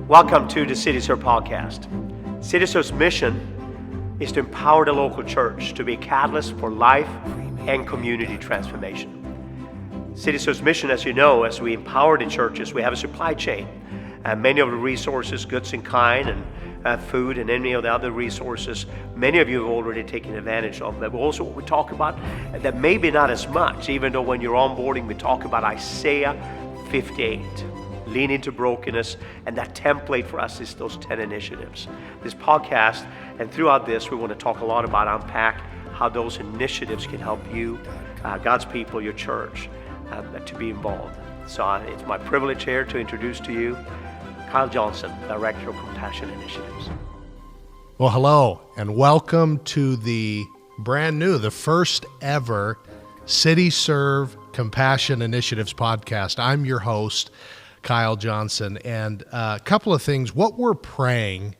Welcome to the CityServe podcast. CityServe's mission is to empower the local church to be a catalyst for life and community transformation. CityServe's mission, as you know, as we empower the churches, we have a supply chain. Many of the resources, goods in kind, and food, and any of the other resources, many of you have already taken advantage of. But also what we talk about, that maybe not as much, even though when you're onboarding, we talk about Isaiah 58. Lean into brokenness, and that template for us is those 10 initiatives. This podcast, and throughout this, we want to talk a lot about, unpack how those initiatives can help you, God's people, your church, to be involved. So it's my privilege here to introduce to you Kyle Johnson, Director of Compassion Initiatives. Well, hello, and welcome to the brand new, the first ever CityServe Compassion Initiatives podcast. I'm your host, Kyle Johnson, and a couple of things. What we're praying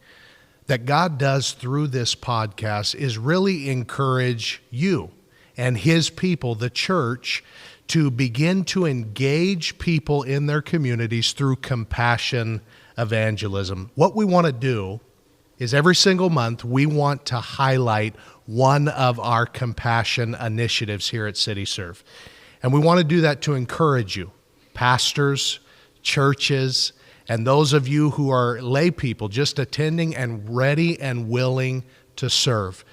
that God does through this podcast is really encourage you and His people, the church, to begin to engage people in their communities through compassion evangelism. What we want to do is every single month we want to highlight one of our compassion initiatives here at CityServe. And we want to do that to encourage you, pastors, churches, and those of you who are lay people just attending and ready and willing to serve.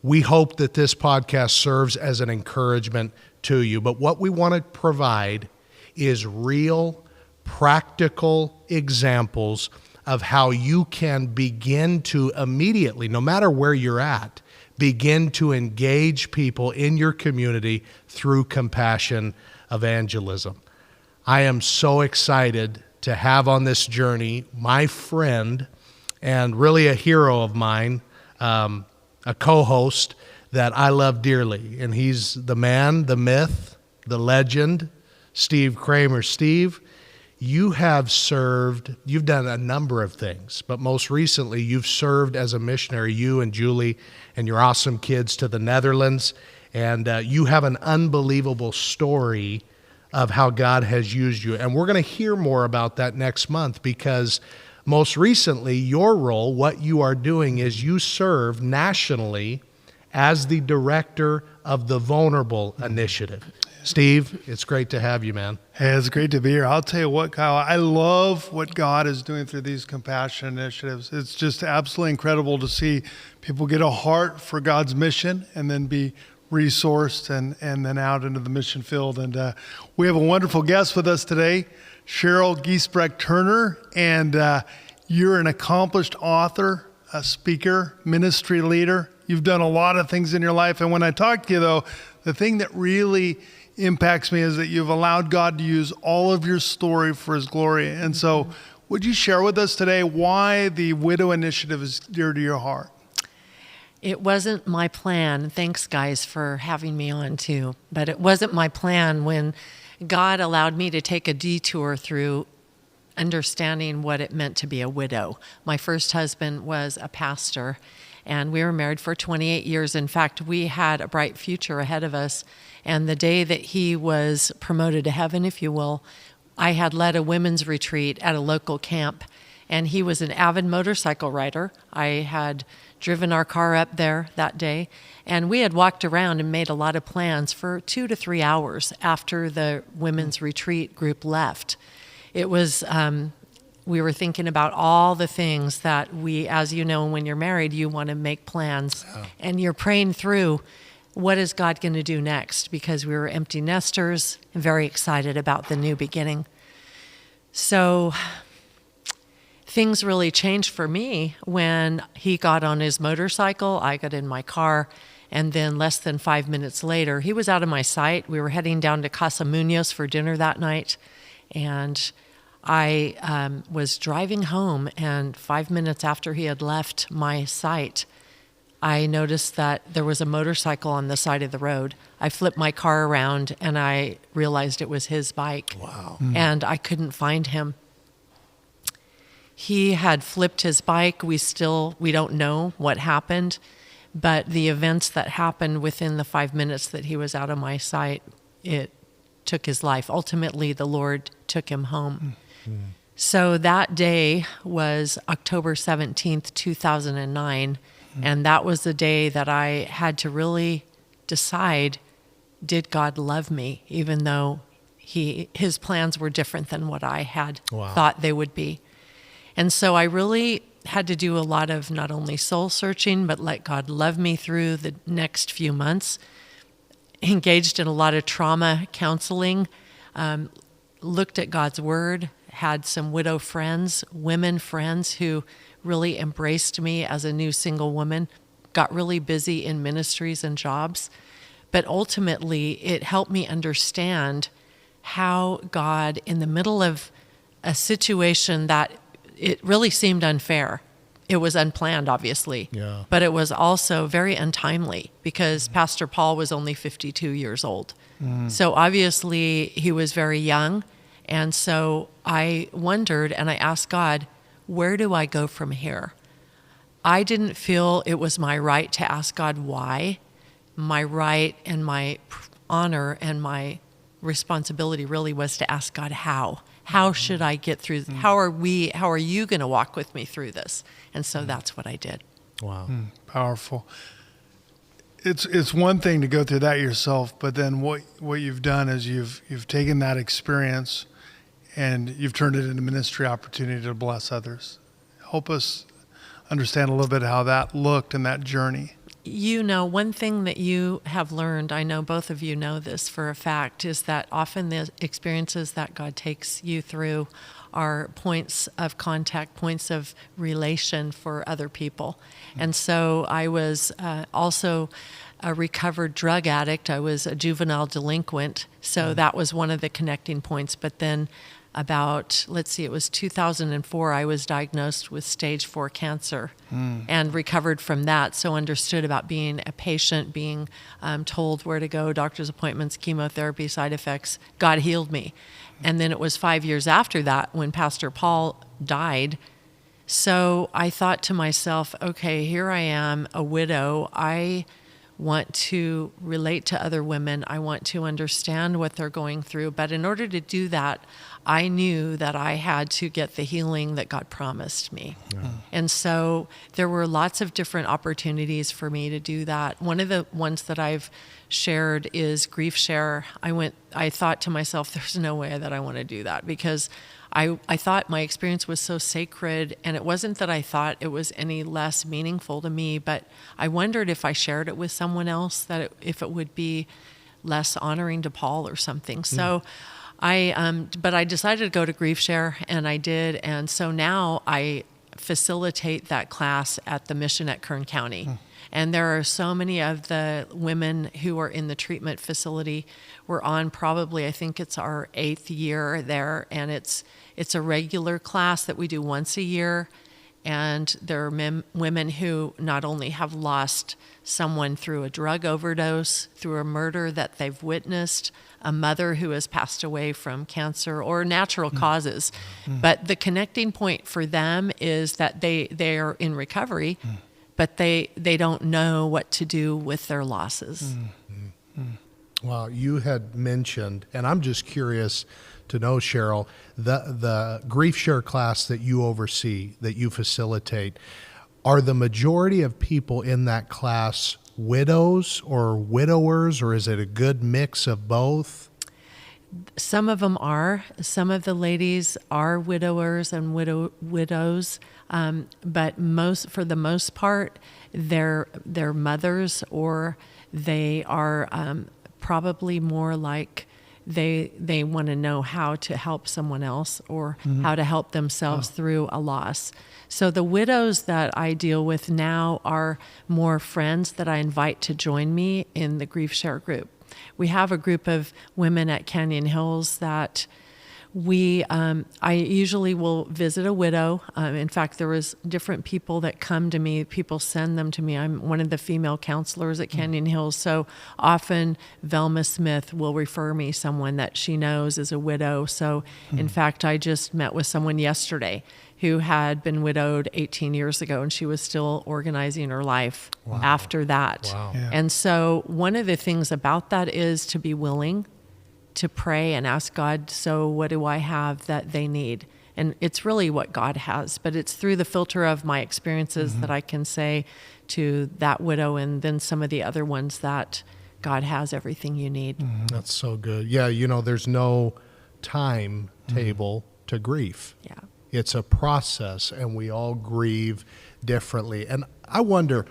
We hope that this podcast serves as an encouragement to you. But what we want to provide is real, practical examples of how you can begin to immediately, no matter where you're at, begin to engage people in your community through compassion evangelism. I am so excited to have on this journey my friend and really a hero of mine, a co-host that I love dearly. And he's the man, the myth, the legend, Steve Kramer. Steve, you have served, you've done a number of things, but most recently you've served as a missionary, you and Julie and your awesome kids, to the Netherlands. And you have an unbelievable story of how God has used you. And we're going to hear more about that next month, because most recently your role, what you are doing is you serve nationally as the director of the Vulnerable Initiative. Steve, it's great to have you, man. Hey, it's great to be here. I'll tell you what, Kyle, I love what God is doing through these compassion initiatives. It's just absolutely incredible to see people get a heart for God's mission and then be resourced and then out into the mission field. And we have a wonderful guest with us today, Sheryl Giesbrecht-Turner, and you're an accomplished author, a speaker, ministry leader. You've done a lot of things in your life. And when I talk to you, though, the thing that really impacts me is that you've allowed God to use all of your story for His glory. And so would you share with us today why the Widow Initiative is dear to your heart? It wasn't my plan. Thanks, guys, for having me on, too. But it wasn't my plan when God allowed me to take a detour through understanding what it meant to be a widow. My first husband was a pastor, and we were married for 28 years. In fact, we had a bright future ahead of us. And the day that he was promoted to heaven, if you will, I had led a women's retreat at a local camp. And he was an avid motorcycle rider. I had driven our car up there that day, and we had walked around and made a lot of plans for 2 to 3 hours after the women's retreat group left. It was, we were thinking about all the things that we, as you know, when you're married, you want to make plans, and you're praying through, what is God going to do next? Because we were empty nesters and very excited about the new beginning. So things really changed for me when he got on his motorcycle, I got in my car, and then less than 5 minutes later, he was out of my sight. We were heading down to Casa Munoz for dinner that night, and I was driving home, and 5 minutes after he had left my sight, I noticed that there was a motorcycle on the side of the road. I flipped my car around, and I realized it was his bike. Wow. And I couldn't find him. He had flipped his bike. We don't know what happened, but the events that happened within the 5 minutes that he was out of my sight, it took his life. Ultimately, the Lord took him home. Mm-hmm. So that day was October 17th, 2009. And that was the day that I had to really decide, did God love me, even though his plans were different than what I had thought they would be. And so I really had to do a lot of not only soul searching, but let God love me through the next few months. Engaged in a lot of trauma counseling, looked at God's word, had some widow friends, women friends who really embraced me as a new single woman, got really busy in ministries and jobs. But ultimately, it helped me understand how God, in the middle of a situation that it really seemed unfair, it was unplanned, obviously, but it was also very untimely because Pastor Paul was only 52 years old. So obviously, he was very young. And so I wondered, and I asked God, where do I go from here? I didn't feel it was my right to ask God why. My right and my honor and my responsibility really was to ask God how. How should I get through? How are you going to walk with me through this? And so that's what I did. Wow. Powerful. It's one thing to go through that yourself, but then what you've done is you've taken that experience and you've turned it into ministry opportunity to bless others. Help us understand a little bit how that looked in that journey. You know, one thing that you have learned, I know both of you know this for a fact, is that often the experiences that God takes you through are points of contact, points of relation for other people. And so I was also a recovered drug addict. I was a juvenile delinquent. So that was one of the connecting points. But then about, it was 2004, I was diagnosed with stage 4 cancer and recovered from that. So understood about being a patient, being told where to go, doctor's appointments, chemotherapy, side effects. God healed me. And then it was 5 years after that when Pastor Paul died. So I thought to myself, okay, here I am, a widow. I want to relate to other women. I want to understand what they're going through. But in order to do that, I knew that I had to get the healing that God promised me. And so there were lots of different opportunities for me to do that. One of the ones that I've shared is Grief Share. I thought to myself, there's no way that I want to do that because I thought my experience was so sacred, and it wasn't that I thought it was any less meaningful to me, but I wondered if I shared it with someone else, if it would be less honoring to Paul or something. So but I decided to go to Grief Share, and I did, and so now I facilitate that class at the mission at Kern County. And there are so many of the women who are in the treatment facility. We're on probably, I think it's our 8th year there, and it's a regular class that we do once a year. And there are women who not only have lost someone through a drug overdose, through a murder that they've witnessed, a mother who has passed away from cancer or natural causes, but the connecting point for them is that they are in recovery, but they don't know what to do with their losses. Well, you had mentioned, and I'm just curious to know, Sheryl, the Grief Share class that you oversee, that you facilitate, are the majority of people in that class widows or widowers, or is it a good mix of both? Some of them are. Some of the ladies are widowers and widows, but for the most part, they're mothers, or they are probably more like they want to know how to help someone else or how to help themselves through a loss. So the widows that I deal with now are more friends that I invite to join me in the Grief Share group. We have a group of women at Canyon Hills that I usually will visit a widow. In fact, there was different people that come to me. People send them to me. I'm one of the female counselors at Canyon Hills. So often Velma Smith will refer me someone that she knows is a widow. So in fact, I just met with someone yesterday who had been widowed 18 years ago, and she was still organizing her life after that. Wow. Yeah. And so one of the things about that is to be willing to pray and ask God, so what do I have that they need? And it's really what God has, but it's through the filter of my experiences that I can say to that widow and then some of the other ones that God has everything you need. That's so good. Yeah, there's no timetable to grief. Yeah. It's a process, and we all grieve differently. And I wonder,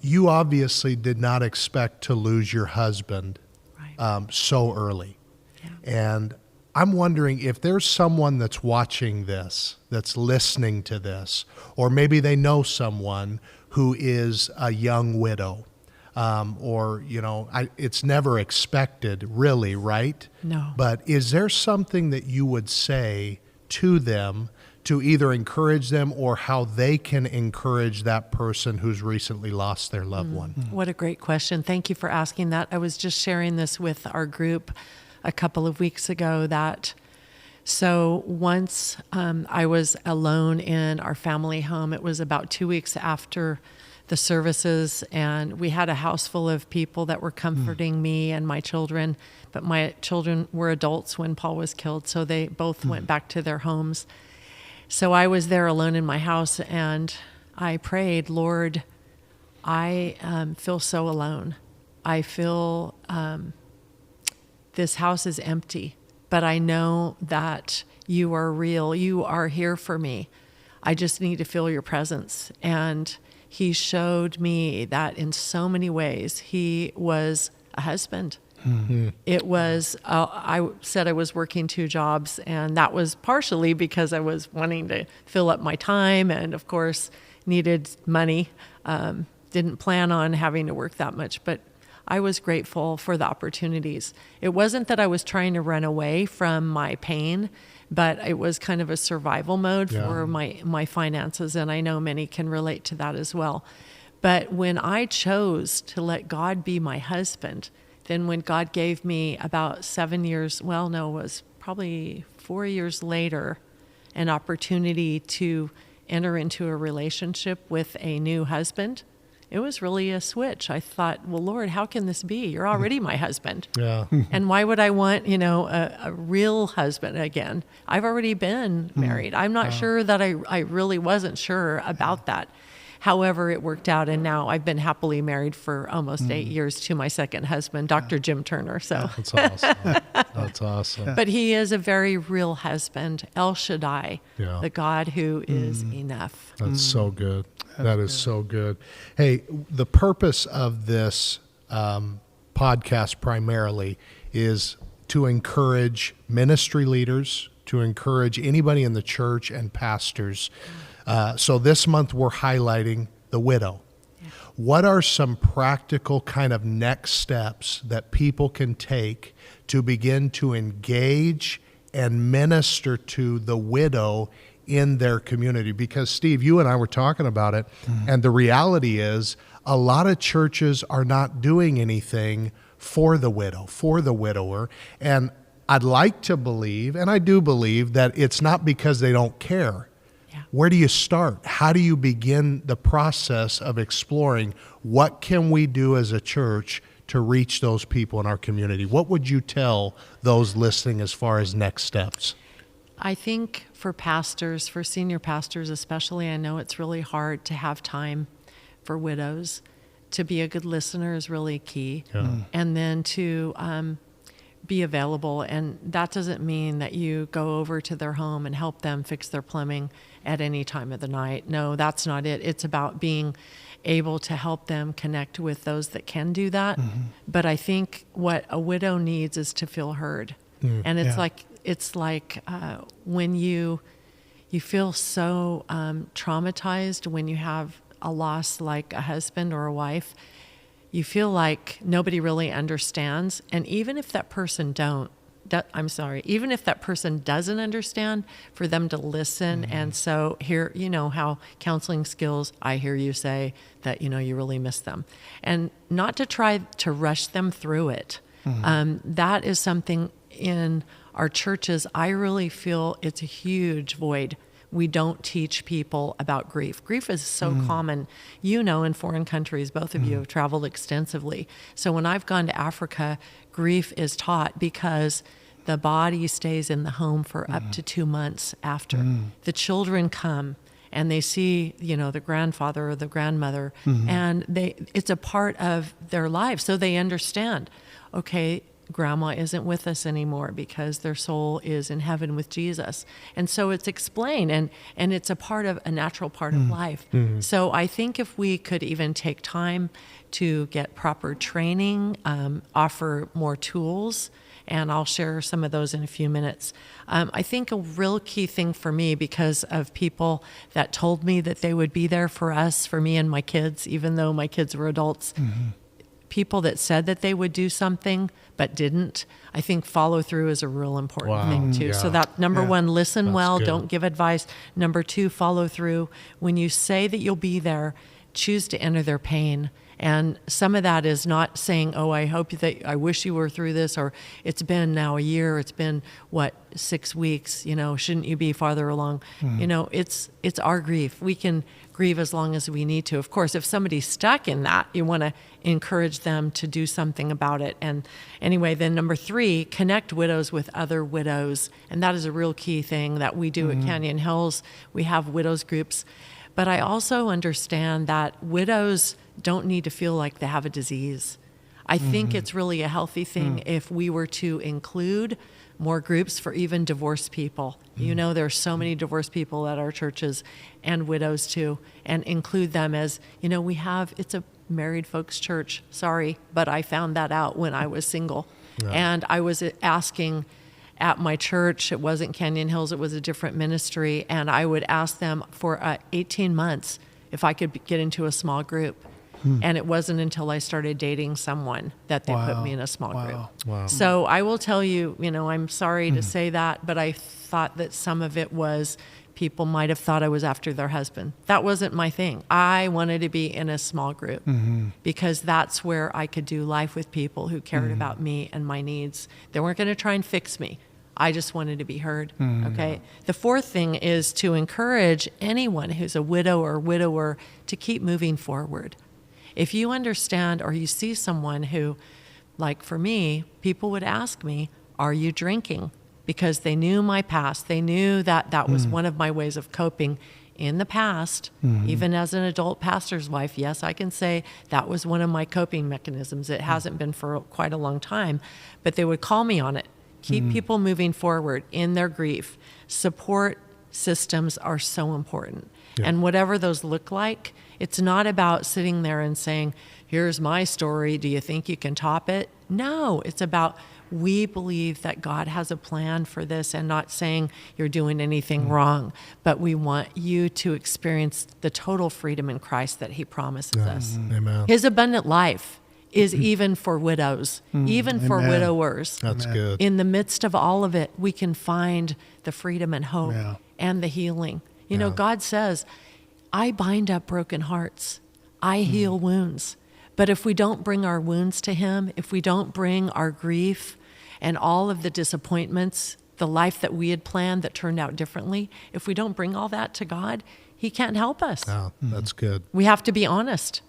you obviously did not expect to lose your husband so early. Yeah. And I'm wondering if there's someone that's watching this, that's listening to this, or maybe they know someone who is a young widow, it's never expected, really, right? No. But is there something that you would say to them to either encourage them or how they can encourage that person who's recently lost their loved one? What a great question. Thank you for asking that. I was just sharing this with our group a couple of weeks ago so once I was alone in our family home. It was about 2 weeks after the services, and we had a house full of people that were comforting me and my children, but my children were adults when Paul was killed, so they both went back to their homes. So I was there alone in my house, and I prayed, Lord, I feel so alone. I feel this house is empty, but I know that you are real. You are here for me. I just need to feel your presence. And he showed me that in so many ways. He was a husband. It was, I said I was working 2 jobs, and that was partially because I was wanting to fill up my time and, of course, needed money. Didn't plan on having to work that much, but I was grateful for the opportunities. It wasn't that I was trying to run away from my pain, but it was kind of a survival mode for my finances, and I know many can relate to that as well. But when I chose to let God be my husband, then when God gave me about 7 years, it was probably 4 years later, an opportunity to enter into a relationship with a new husband, it was really a switch. I thought, well, Lord, how can this be? You're already my husband. Yeah. And why would I want, a real husband again? I've already been married. I'm not sure that I really wasn't sure about that. However, it worked out, and now I've been happily married for almost 8 years to my second husband, Dr. Jim Turner. So That's awesome. That's awesome. But he is a very real husband, El Shaddai, the God who is enough. That's so good. That is so good. Hey, the purpose of this podcast primarily is to encourage ministry leaders, to encourage anybody in the church and pastors. So this month we're highlighting the widow. What are some practical kind of next steps that people can take to begin to engage and minister to the widow in their community? Because Steve, you and I were talking about it, and the reality is a lot of churches are not doing anything for the widow, for the widower. And I'd like to believe, and I do believe, that it's not because they don't care. Where do you start? How do you begin the process of exploring what can we do as a church to reach those people in our community? What would you tell those listening as far as next steps? I think for pastors, for senior pastors especially, I know it's really hard to have time for widows. To be a good listener is really key. And then to be available. And that doesn't mean that you go over to their home and help them fix their plumbing at any time of the night. No, that's not it. It's about being able to help them connect with those that can do that. But I think what a widow needs is to feel heard. And it's like when you feel so traumatized when you have a loss like a husband or a wife, you feel like nobody really understands. And even if that person even if that person doesn't understand, for them to listen. And so here, how counseling skills, I hear you say that, you really miss them. And not to try to rush them through it. That is something in our churches, I really feel it's a huge void. We don't teach people about grief. Grief is so common, in foreign countries. Both of you have traveled extensively. So when I've gone to Africa, grief is taught because the body stays in the home for up to 2 months after. The children come and they see, the grandfather or the grandmother, and it's a part of their life. So they understand, okay, grandma isn't with us anymore because their soul is in heaven with Jesus. And so it's explained, and it's a natural part of life. So I think if we could even take time to get proper training, offer more tools, and I'll share some of those in a few minutes. I think a real key thing for me, because of people that told me that they would be there for us, for me and my kids, even though my kids were adults, people that said that they would do something but didn't, I think follow through is a real important thing too. Yeah. So that number one, listen That's well, good. don't give advice. Number two, follow through. When you say that you'll be there, choose to enter their pain. And some of that is not saying, oh, I wish you were through this, or it's been now a year, it's been 6 weeks, shouldn't you be farther along? It's our grief. We can grieve as long as we need to. Of course, if somebody's stuck in that, you want to encourage them to do something about it. And anyway, then number three, connect widows with other widows. And that is a real key thing that we do at Canyon Hills. We have widows groups. But I also understand that widows don't need to feel like they have a disease. I think it's really a healthy thing if we were to include more groups for even divorced people. There are so many divorced people at our churches, and widows too, and include them as, it's a married folks church. Sorry, but I found that out when I was single. Yeah. And I was asking at my church, it wasn't Canyon Hills, it was a different ministry, and I would ask them for 18 months if I could get into a small group. And it wasn't until I started dating someone that they put me in a small group. Wow. So I will tell you, I'm sorry to say that, but I thought that some of it was people might have thought I was after their husband. That wasn't my thing. I wanted to be in a small group because that's where I could do life with people who cared about me and my needs. They weren't going to try and fix me. I just wanted to be heard. Okay. The fourth thing is to encourage anyone who's a widow or widower to keep moving forward. If you understand or you see someone who, like for me, people would ask me, are you drinking? Because they knew my past. They knew that was one of my ways of coping in the past, even as an adult pastor's wife. Yes, I can say that was one of my coping mechanisms. It hasn't been for quite a long time, but they would call me on it. Keep people moving forward in their grief. Support systems are so important. Yeah. And whatever those look like, it's not about sitting there and saying, here's my story, do you think you can top it? No, it's about we believe that God has a plan for this, and not saying you're doing anything wrong, but we want you to experience the total freedom in Christ that he promises us. Amen. His abundant life is even for widows, even for widowers. That's good. In the midst of all of it, we can find the freedom and hope and the healing. You know, God says, I bind up broken hearts. I heal wounds. But if we don't bring our wounds to him, if we don't bring our grief and all of the disappointments, the life that we had planned that turned out differently, if we don't bring all that to God, he can't help us. Oh, that's good. We have to be honest.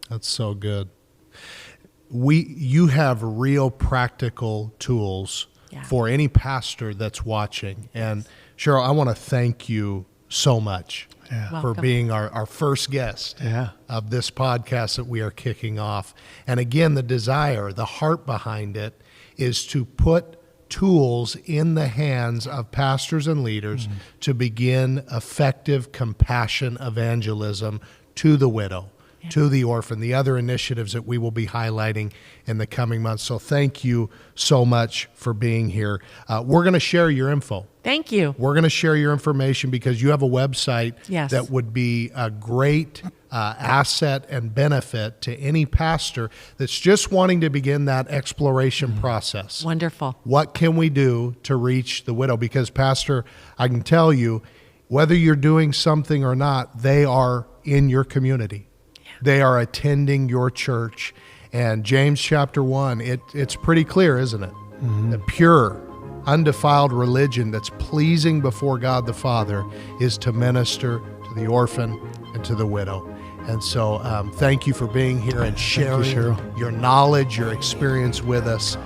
That's so good. You have real practical tools for any pastor that's watching. And Sheryl, I want to thank you so much for being our first guest of this podcast that we are kicking off. And again, the desire, the heart behind it is to put tools in the hands of pastors and leaders to begin effective compassion evangelism to the widow, to the orphan, the other initiatives that we will be highlighting in the coming months. So thank you so much for being here. We're going to share your info. Thank you. We're going to share your information because you have a website that would be a great asset and benefit to any pastor that's just wanting to begin that exploration process. Wonderful. What can we do to reach the widow? Because, Pastor, I can tell you, whether you're doing something or not, they are in your community. They are attending your church. And James chapter 1, it's pretty clear, isn't it? The pure, undefiled religion that's pleasing before God the Father is to minister to the orphan and to the widow. And so thank you for being here and sharing your knowledge, your experience with us.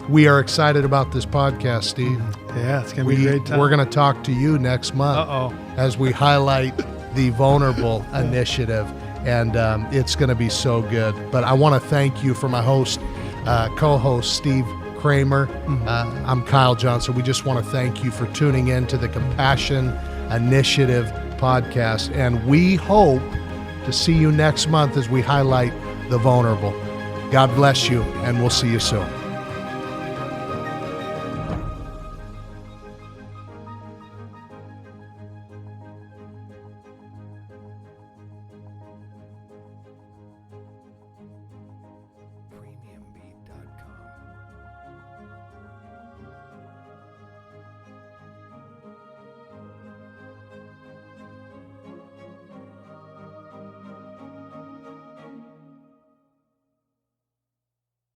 We are excited about this podcast, Steve. Yeah, it's going to be a great time. We're going to talk to you next month as we highlight the Vulnerable Initiative, and it's going to be so good. But I want to thank you for my co-host, Steve Kramer. I'm Kyle Johnson. We just want to thank you for tuning in to the Compassion Initiative podcast, and we hope to see you next month as we highlight the vulnerable. God bless you, and we'll see you soon.